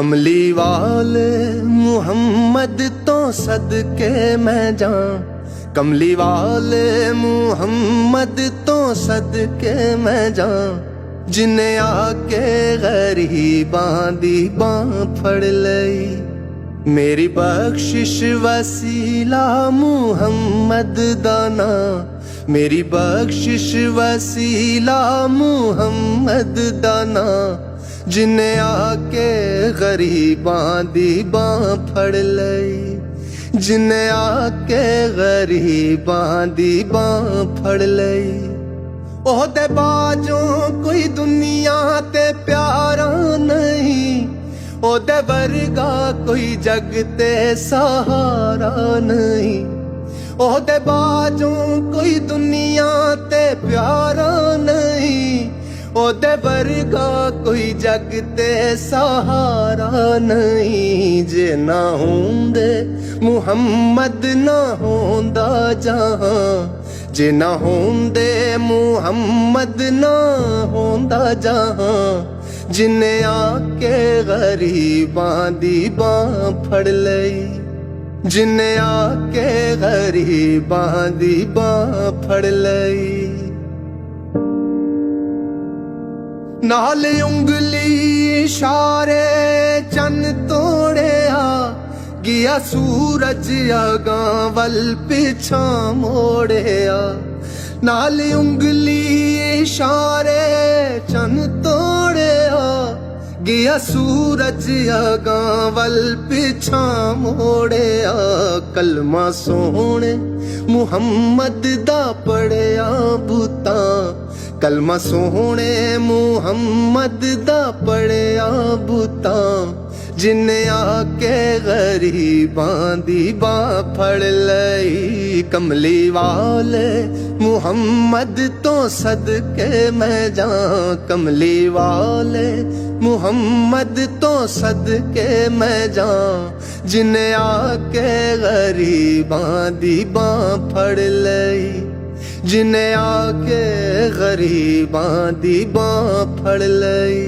कमली वाले मुहम्मद तो सदके मैं जाऊं, कमली वाले मुहम्मद तो सदके मैं जाऊं, जिन्हें आके गरीबां दी बां फड़ लई। मेरी बख्शिश वसीला मुहम्मद दाना, मेरी बख्शिश वसीला मुहम्मद दाना, जिन्हें आके गरीबां दी बां फड़ लई, जिन्हें आके गरीबां दी बां फड़ लई। ओहदे बाजों कोई दुनिया ते प्यारा नहीं, ओहदे वर्गा कोई जग ते सहारा नहीं। ओहदे बाजों कोई दुनिया ते प्यारा नहीं, ओहदे वर्गा कोई जग ते सहारा नहीं। जे ना होंदे मुहम्मद ना होंदा जहां, जे ना होंदे मुहम्मद ना होंदा जहां, जिन्हें आके गरीबां दी बां फड़ लई, जिन्हें आके गरीबां दी बां फड़ लई। नाल उंगली इशारे चन तोड़िया, गया सूरज अगां वल पिछा मोड़िया। नाल उंगली इशारे चन तोड़िया, गया सूरज अगां वल पिछा मोड़िया। कलमा सोहणे मुहम्मद दा पढ़िया बूतां, कलमा सोहणे मुहम्मद दा पढ़िया बूतां, जिन्हें आके गरीबां दी बां फड़ लई। कमली वाले मुहम्मद तो सदके मैं जाऊं, कमली वाले मुहम्मद तो सदके मैं जाऊं, जिन्हें आके गरीबां दी बां फड़ लई, जिन्हें आके गरीबां दी बां फड़ लई।